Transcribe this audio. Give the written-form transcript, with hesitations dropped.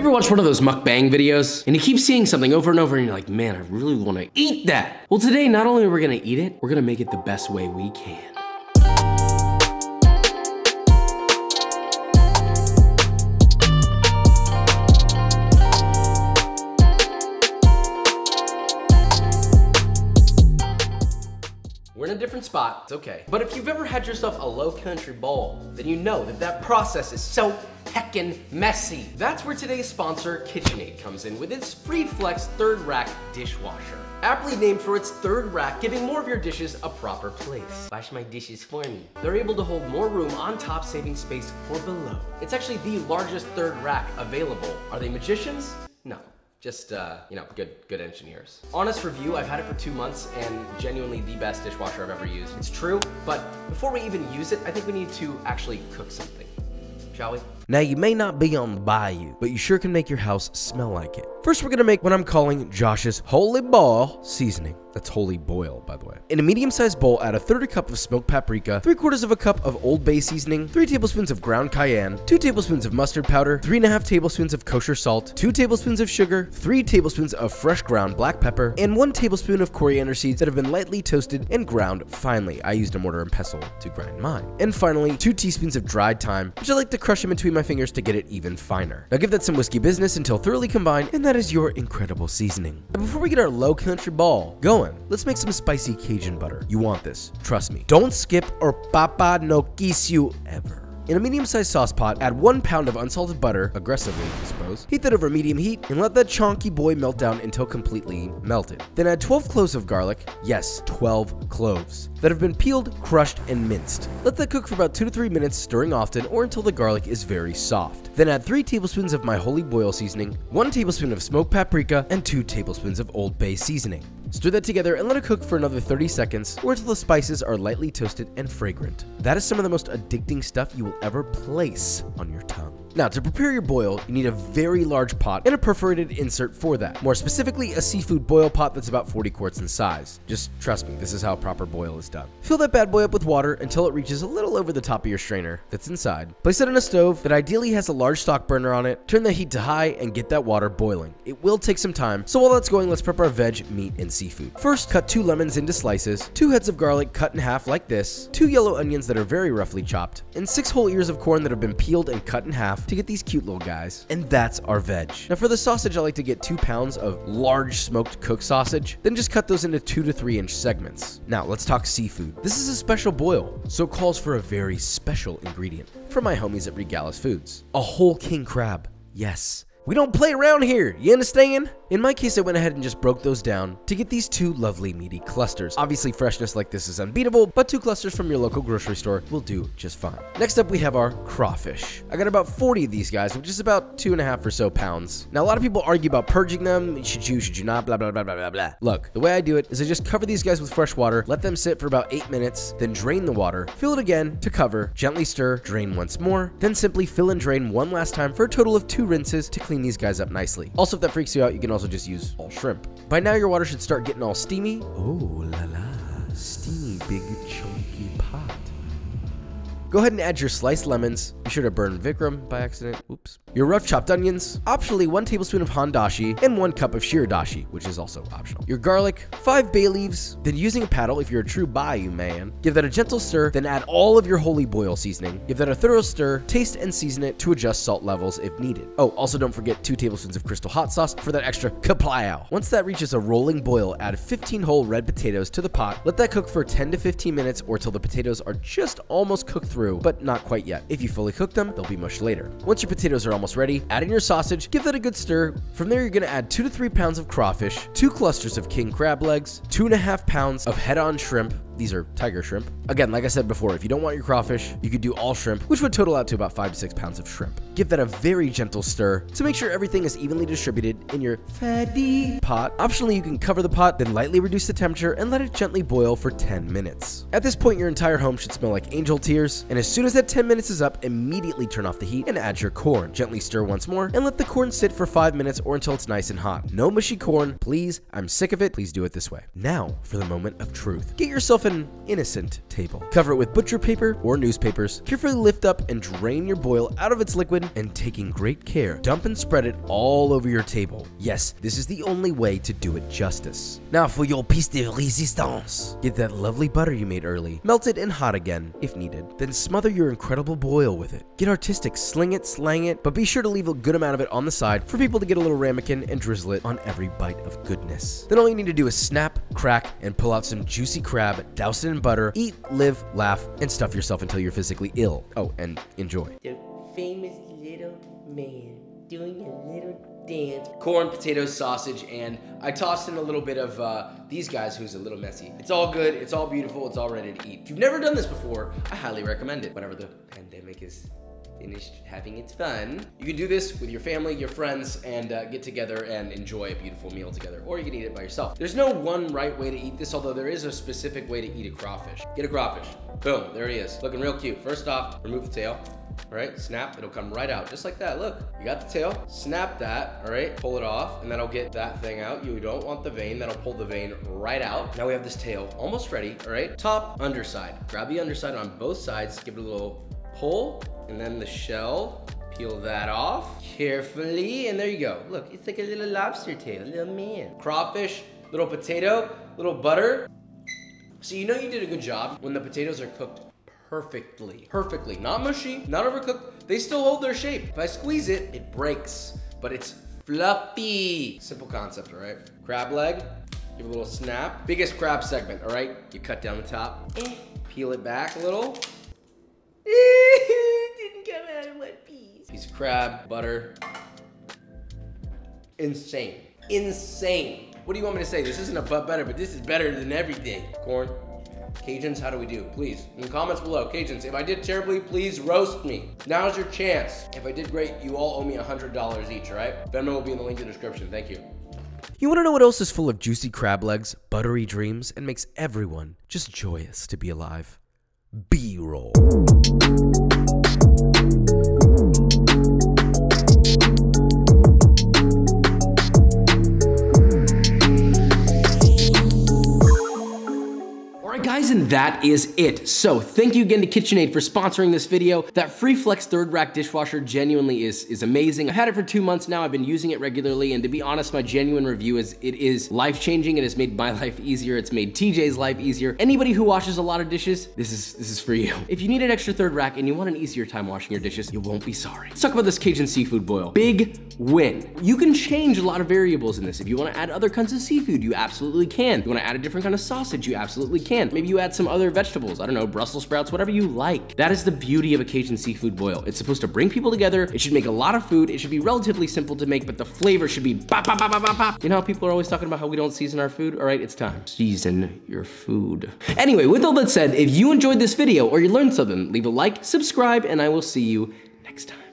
ever watch one of those mukbang videos and you keep seeing something over and over and you're like, man, I really want to eat that? Well, today, not only are we gonna eat it, we're gonna make it the best way we can. We're in a different spot, it's okay. But if you've ever had yourself a low country bowl, then you know that that process is so heckin' messy. That's where today's sponsor, KitchenAid, comes in with its FreeFlex third rack dishwasher. Aptly named for its third rack, giving more of your dishes a proper place. Wash my dishes for me. They're able to hold more room on top, saving space for below. It's actually the largest third rack available. Are they magicians? No. Just, you know, good engineers. Honest review, I've had it for 2 months and genuinely the best dishwasher I've ever used. It's true, but before we even use it, I think we need to actually cook something. Shall we? Now, you may not be on the bayou, but you sure can make your house smell like it. First, we're gonna make what I'm calling Josh's Holy Boil seasoning. That's holy boil, by the way. In a medium-sized bowl, add 1/3 cup of smoked paprika, 3/4 cup of Old Bay seasoning, 3 tablespoons of ground cayenne, 2 tablespoons of mustard powder, 3.5 tablespoons of kosher salt, 2 tablespoons of sugar, 3 tablespoons of fresh ground black pepper, and 1 tablespoon of coriander seeds that have been lightly toasted and ground finely. I used a mortar and pestle to grind mine. And finally, 2 teaspoons of dried thyme, which I like to crush in between my fingers to get it even finer. Now give that some whiskey business until thoroughly combined, and that is your incredible seasoning. Now before we get our low country ball going, let's make some spicy Cajun butter. You want this, trust me. Don't skip or papa no kiss you ever. In a medium-sized sauce pot, add 1 pound of unsalted butter, aggressively, I suppose. Heat that over medium heat, and let that chonky boy melt down until completely melted. Then add 12 cloves of garlic, yes, 12 cloves, that have been peeled, crushed, and minced. Let that cook for about 2 to 3 minutes, stirring often, or until the garlic is very soft. Then add 3 tablespoons of my holy boil seasoning, 1 tablespoon of smoked paprika, and 2 tablespoons of Old Bay seasoning. Stir that together and let it cook for another 30 seconds or until the spices are lightly toasted and fragrant. That is some of the most addicting stuff you will ever place on your tongue. Now, to prepare your boil, you need a very large pot and a perforated insert for that. More specifically, a seafood boil pot that's about 40 quarts in size. Just trust me, this is how a proper boil is done. Fill that bad boy up with water until it reaches a little over the top of your strainer that's inside. Place it on a stove that ideally has a large stock burner on it. Turn the heat to high and get that water boiling. It will take some time, so while that's going, let's prep our veg, meat, and seafood. First, cut 2 lemons into slices, 2 heads of garlic cut in half like this, 2 yellow onions that are very roughly chopped, and 6 whole ears of corn that have been peeled and cut in half to get these cute little guys. And that's our veg. Now for the sausage, I like to get 2 pounds of large smoked cooked sausage, then just cut those into 2 to 3 inch segments. Now let's talk seafood. This is a special boil, so it calls for a very special ingredient from my homies at Regalis Foods. A whole king crab. Yes. We don't play around here, you understand? In my case, I went ahead and just broke those down to get these 2 lovely meaty clusters. Obviously, freshness like this is unbeatable, but 2 clusters from your local grocery store will do just fine. Next up, we have our crawfish. I got about 40 of these guys, which is about 2.5 or so pounds. Now, a lot of people argue about purging them. Should you not, blah, blah, blah, blah, blah, blah. Look, the way I do it is I just cover these guys with fresh water, let them sit for about 8 minutes, then drain the water, fill it again to cover, gently stir, drain once more, then simply fill and drain one last time for a total of 2 rinses to clean these guys up nicely. Also, if that freaks you out, you can also just use all shrimp. By now, your water should start getting all steamy. Oh la la, steamy big chunky pot. Go ahead and add your sliced lemons. Be sure to burn Vikram by accident. Oops. Your rough chopped onions, optionally 1 tablespoon of handashi, and 1 cup of shiradashi, which is also optional. Your garlic, 5 bay leaves, then using a paddle if you're a true bayou man. Give that a gentle stir, then add all of your holy boil seasoning. Give that a thorough stir, taste and season it to adjust salt levels if needed. Oh, also don't forget 2 tablespoons of crystal hot sauce for that extra kaplyow. Once that reaches a rolling boil, add 15 whole red potatoes to the pot. Let that cook for 10 to 15 minutes or till the potatoes are just almost cooked through, but not quite yet. If you fully cook them, they'll be mushed later. Once your potatoes are almost ready, add in your sausage, give that a good stir. From there, you're gonna add 2 to 3 pounds of crawfish, 2 clusters of king crab legs, 2.5 pounds of head-on shrimp. These are tiger shrimp. Again, like I said before, if you don't want your crawfish, you could do all shrimp, which would total out to about 5 to 6 pounds of shrimp. Give that a very gentle stir to make sure everything is evenly distributed in your fatty pot. Optionally, you can cover the pot, then lightly reduce the temperature and let it gently boil for 10 minutes. At this point, your entire home should smell like angel tears, and as soon as that 10 minutes is up, immediately turn off the heat and add your corn. Gently stir once more and let the corn sit for 5 minutes or until it's nice and hot. No mushy corn, please. I'm sick of it. Please do it this way. Now, for the moment of truth. Get yourself an innocent table. Cover it with butcher paper or newspapers. Carefully lift up and drain your boil out of its liquid, and taking great care, dump and spread it all over your table. Yes, this is the only way to do it justice. Now for your piece de resistance. Get that lovely butter you made early. Melt it and hot again, if needed. Then smother your incredible boil with it. Get artistic, sling it, slang it, but be sure to leave a good amount of it on the side for people to get a little ramekin and drizzle it on every bite of goodness. Then all you need to do is snap, crack, and pull out some juicy crab, douse it in butter, eat, live, laugh, and stuff yourself until you're physically ill. Oh, and enjoy. The famous little man doing a little dance. Corn, potatoes, sausage, and I tossed in a little bit of these guys who's a little messy. It's all good, it's all beautiful, it's all ready to eat. If you've never done this before, I highly recommend it. Whenever the pandemic is finished having its fun, you can do this with your family, your friends, and get together and enjoy a beautiful meal together. Or you can eat it by yourself. There's no one right way to eat this, although there is a specific way to eat a crawfish. Get a crawfish. Boom, there he is. Looking real cute. First off, remove the tail. All right, snap, it'll come right out, just like that. Look, you got the tail, snap that, all right, pull it off, and that'll get that thing out. You don't want the vein, that'll pull the vein right out. Now we have this tail almost ready, all right? Top, underside. Grab the underside on both sides, give it a little pull, and then the shell, peel that off carefully, and there you go. Look, it's like a little lobster tail, little man. Crawfish, little potato, little butter. So you know you did a good job when the potatoes are cooked perfectly. Not mushy, not overcooked. They still hold their shape. If I squeeze it, it breaks, but it's fluffy. Simple concept, all right? Crab leg, give a little snap. Biggest crab segment, all right? You cut down the top, peel it back a little. It didn't come out in one piece. Piece of crab, butter. Insane. Insane. What do you want me to say? This isn't a but better, but this is better than everything. Corn. Cajuns, how do we do? Please, in the comments below. Cajuns, if I did terribly, please roast me. Now's your chance. If I did great, you all owe me $100 each, all right? Venmo will be in the link in the description. Thank you. You want to know what else is full of juicy crab legs, buttery dreams, and makes everyone just joyous to be alive? B-roll. Guys, and that is it. So thank you again to KitchenAid for sponsoring this video. That free Flex third rack dishwasher genuinely is amazing. I've had it for 2 months now. I've been using it regularly, and to be honest, my genuine review is it is life-changing. It has made my life easier. It's made TJ's life easier. Anybody who washes a lot of dishes, this is for you. If you need an extra third rack and you want an easier time washing your dishes, you won't be sorry. Let's talk about this Cajun seafood boil. Big win. You can change a lot of variables in this. If you want to add other kinds of seafood, you absolutely can. If you want to add a different kind of sausage, you absolutely can. Maybe you add some other vegetables, I don't know, Brussels sprouts, whatever you like. That is the beauty of a Cajun seafood boil. It's supposed to bring people together. It should make a lot of food. It should be relatively simple to make, but the flavor should be bop, bop, bop, bop, bop, bop. You know how people are always talking about how we don't season our food? All right, it's time. Season your food. Anyway, with all that said, if you enjoyed this video or you learned something, leave a like, subscribe, and I will see you next time.